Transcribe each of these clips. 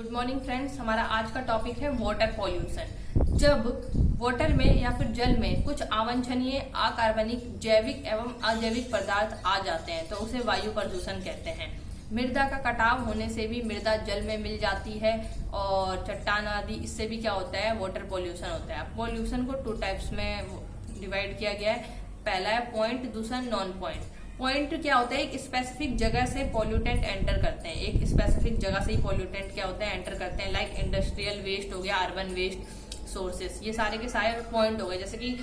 Good morning friends. हमारा आज का टॉपिक है वाटर पॉल्यूशन। जब वाटर में या फिर जल में कुछ अवांछनीय अकार्बनिक जैविक एवं अजैविक पदार्थ आ जाते हैं तो उसे वायु प्रदूषण कहते हैं। मृदा का कटाव होने से भी मृदा जल में मिल जाती है और चट्टान आदि, इससे भी क्या होता है, वाटर पॉल्यूशन होता है। पॉल्यूशन को 2 टाइप्स में डिवाइड किया गया है। पहला है पॉइंट, दूसरा नॉन पॉइंट। पॉइंट क्या होता है, एक स्पेसिफिक जगह से पॉल्यूटेंट एंटर करते हैं। एक स्पेसिफिक जगह से ही पॉल्यूटेंट क्या होता है, एंटर करते हैं। लाइक इंडस्ट्रियल वेस्ट हो गया, अर्बन वेस्ट सोर्सेस, ये सारे के सारे पॉइंट हो गए। जैसे कि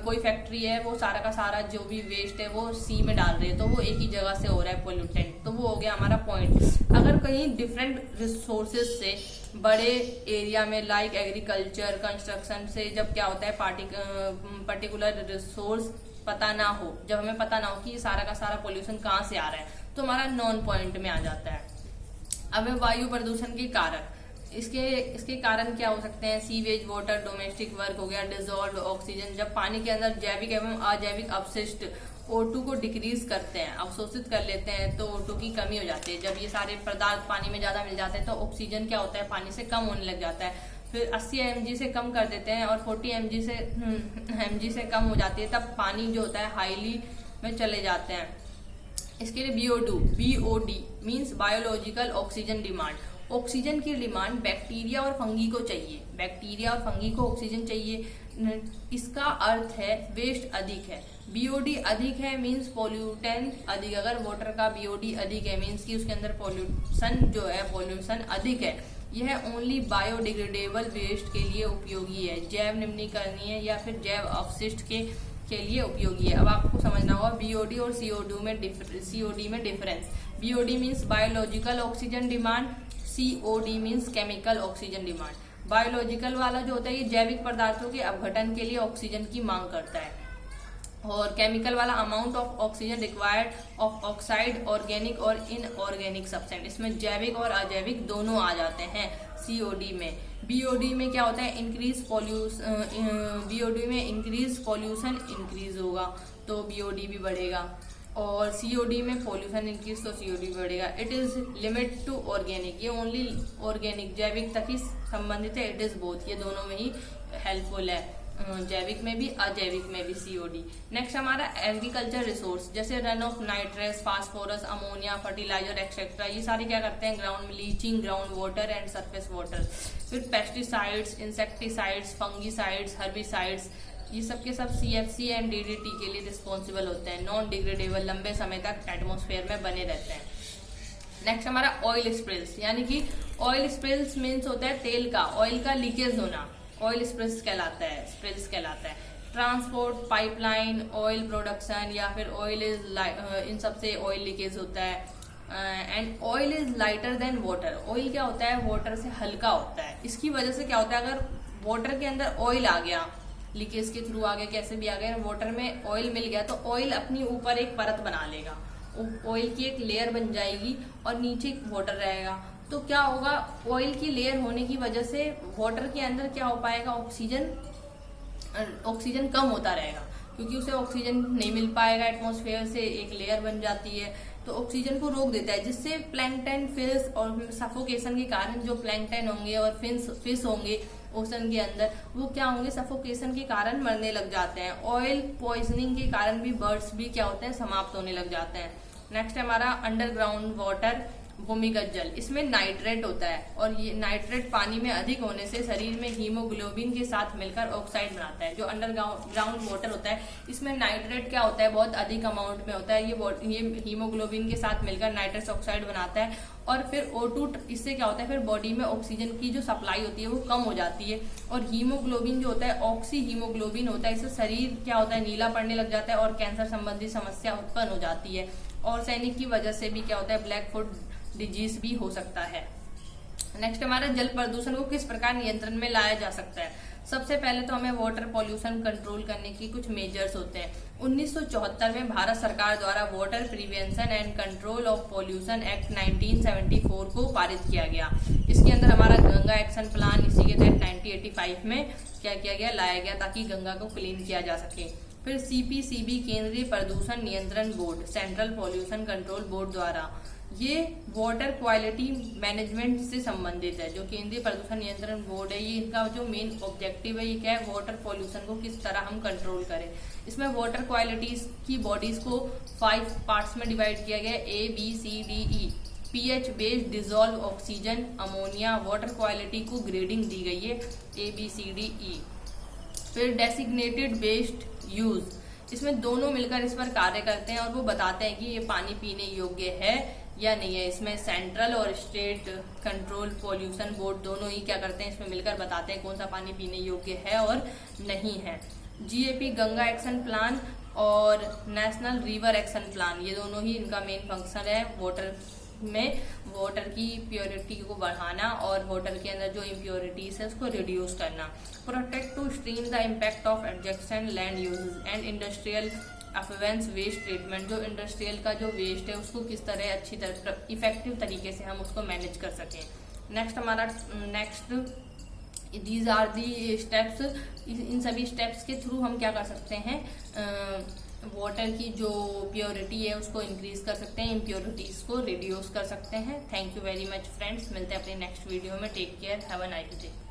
कोई फैक्ट्री है, वो सारा का सारा जो भी वेस्ट है वो सी में डाल रही है, तो वो एक ही जगह से हो रहा है पॉल्यूटेंट, तो वो हो गया हमारा पॉइंट। अगर कहीं डिफरेंट रिसोर्सेज से बड़े एरिया में लाइक एग्रीकल्चर, कंस्ट्रक्शन से जब क्या होता है पर्टिकुलर रिसोर्स पता ना हो, जब हमें पता ना हो कि ये सारा का सारा पोल्यूशन कहाँ से आ रहा है, तो हमारा नॉन पॉइंट में आ जाता है। अब वायु प्रदूषण के कारक, इसके कारण क्या हो सकते हैं, सीवेज वाटर, डोमेस्टिक वर्क हो गया, डिजोल्व ऑक्सीजन। जब पानी के अंदर जैविक एवं अजैविक अपशिष्ट O2 को डिक्रीज करते हैं, अवशोषित कर लेते हैं, तो O2 की कमी हो जाती है। जब ये सारे पदार्थ पानी में ज्यादा मिल जाते हैं तो ऑक्सीजन क्या होता है, पानी से कम होने लग जाता है। फिर 80 mg से कम कर देते हैं और 40 mg से कम हो जाती है, तब पानी जो होता है हाईली में चले जाते हैं। इसके लिए BOD means biological oxygen demand. Oxygen की डिमांड बैक्टीरिया और फंगी को चाहिए, बैक्टीरिया और फंगी को ऑक्सीजन चाहिए। इसका अर्थ है वेस्ट अधिक है। BOD अधिक है मीन्स पॉल्यूटेंट अधिक। अगर वाटर का BOD अधिक है मीन्स कि उसके अंदर पॉल्यूशन अधिक है। यह ओनली बायोडिग्रेडेबल वेस्ट के लिए उपयोगी है, जैव निम्नीकरणीय या फिर जैव अपशिष्ट के लिए उपयोगी है। अब आपको समझना होगा BOD और COD में difference. BOD means biological oxygen demand, COD means chemical oxygen demand. Biological वाला जो होता है ये जैविक पदार्थों के अपघटन के लिए ऑक्सीजन की मांग करता है, और केमिकल वाला amount of oxygen required of oxide organic और इनऑर्गेनिक सब्सटेंस। इसमें जैविक और अजैविक दोनों आ जाते हैं COD में। BOD में क्या होता है, BOD में इंक्रीज पॉल्यूशन इंक्रीज होगा तो BOD भी बढ़ेगा, और COD में पॉल्यूशन इंक्रीज तो COD बढ़ेगा। It is limit to organic, ये ओनली ऑर्गेनिक जैविक तक ही संबंधित है। इट इज बोथ, ये दोनों में ही हेल्पफुल है, जैविक में भी अजैविक में भी COD। नेक्स्ट हमारा एग्रीकल्चर रिसोर्स, जैसे run off nitrous, phosphorus, ammonia, fertiliser etcetera, ये सारे क्या करते हैं, ground leaching ground water and surface water. फिर पेस्टिसाइड्स, इंसेक्टिसाइड्स, फंगिसाइड्स, हर्बिसाइड्स, ये सब के सब CFC एंड DDT के लिए रिस्पॉन्सिबल होते हैं। नॉन डिग्रेडेबल, लंबे समय तक एटमोस्फेयर में बने रहते हैं। नेक्स्ट हमारा ऑयल स्पिल्स, यानी कि ऑयल स्पिल्स मीन्स होता है तेल का, ऑयल का लीकेज होना, ऑयल स्पिल्स कहलाता है। ट्रांसपोर्ट, पाइपलाइन, ऑयल प्रोडक्शन या फिर ऑयल इज इन सब से ऑयल लीकेज होता है। And oil is lighter than water. Oil क्या होता है, वाटर से हल्का होता है। इसकी वजह से क्या होता है, अगर वाटर के अंदर ऑयल आ गया, लीकेज के थ्रू आ गया, कैसे भी आ गया, वाटर में ऑयल मिल गया, तो ऑयल अपनी ऊपर एक परत बना लेगा, ऑयल की एक लेयर बन जाएगी और नीचे वाटर रहेगा। तो क्या होगा, ऑयल की लेयर होने की वजह से वाटर के अंदर क्या हो पाएगा, ऑक्सीजन कम होता रहेगा, क्योंकि उसे ऑक्सीजन नहीं मिल पाएगा एटमॉस्फेयर से, एक लेयर बन जाती है तो ऑक्सीजन को रोक देता है, जिससे प्लैंकटन, फिश और सफोकेशन के कारण जो प्लैंकटन होंगे और फिश होंगे ओशन के अंदर, वो क्या होंगे, सफोकेशन के कारण मरने लग जाते हैं। ऑयल पॉइजनिंग के कारण भी बर्ड्स भी क्या होते हैं, समाप्त होने लग जाते हैं। नेक्स्ट हमारा अंडरग्राउंड वाटर, भूमिगत जल, इसमें नाइट्रेट होता है, और ये नाइट्रेट पानी में अधिक होने से शरीर में हीमोग्लोबिन के साथ मिलकर ऑक्साइड बनाता है। जो अंडरग्राउंड वाटर होता है, इसमें नाइट्रेट क्या होता है, बहुत अधिक अमाउंट में होता है। ये हीमोग्लोबिन के साथ मिलकर नाइट्रस ऑक्साइड बनाता है, और फिर O2, इससे क्या होता है, फिर बॉडी में ऑक्सीजन की जो सप्लाई होती है वो कम हो जाती है, और हीमोग्लोबिन जो होता है ऑक्सी हीमोग्लोबिन होता है, इससे शरीर क्या होता है, नीला पड़ने लग जाता है और कैंसर संबंधी समस्या उत्पन्न हो जाती है। और सैनिक की वजह से भी क्या होता है, ब्लैक फुट डिजीज भी हो सकता है। नेक्स्ट हमारा जल प्रदूषण को किस प्रकार नियंत्रण में लाया जा सकता है। सबसे पहले तो हमें वाटर पॉल्यूशन कंट्रोल करने की कुछ मेजर्स होते हैं। 1974 में भारत सरकार द्वारा water prevention and control of pollution act 1974 को पारित किया गया। इसके अंदर हमारा गंगा एक्शन प्लान इसी के तहत 1985 में क्या किया गया, लाया गया, ताकि गंगा को क्लीन किया जा सके। फिर CPCB केंद्रीय प्रदूषण नियंत्रण board, central pollution control board द्वारा ये वाटर क्वालिटी मैनेजमेंट से संबंधित है। जो केंद्रीय प्रदूषण नियंत्रण बोर्ड है, ये इनका जो मेन ऑब्जेक्टिव है ये क्या है, वाटर पॉल्यूशन को किस तरह हम कंट्रोल करें। इसमें वाटर क्वालिटी की बॉडीज को 5 पार्ट्स में डिवाइड किया गया है, ABCDE। pH based dissolve oxygen ammonia water quality को ग्रेडिंग दी गई है ABCDE। फिर डेसिग्नेटेड वेस्ट यूज, इसमें दोनों मिलकर इस पर कार्य करते हैं और वो बताते हैं कि ये पानी पीने योग्य है या नहीं है। इसमें सेंट्रल और स्टेट कंट्रोल पॉल्यूशन बोर्ड दोनों ही क्या करते हैं, इसमें मिलकर बताते हैं कौन सा पानी पीने योग्य है और नहीं है। GAP गंगा एक्शन प्लान और नेशनल रिवर एक्शन प्लान, ये दोनों ही इनका मेन फंक्शन है वाटर में वाटर की प्योरिटी को बढ़ाना और वाटर के अंदर जो इम्प्योरिटीज है उसको रिड्यूस करना। Protect to stream the impact of एडजेक्शन land uses and industrial effluents waste treatment, जो इंडस्ट्रियल का जो वेस्ट है उसको किस तरह अच्छी तरह इफेक्टिव तरीके से हम उसको मैनेज कर सकें। Next these are the steps, इन सभी स्टेप्स के थ्रू हम क्या कर सकते हैं, वाटर की जो प्योरिटी है उसको इंक्रीज कर सकते हैं, इम्प्योरिटीज को रिड्यूस कर सकते हैं। Thank you very much friends, मिलते हैं अपने नेक्स्ट वीडियो में। Take care, have a nice day.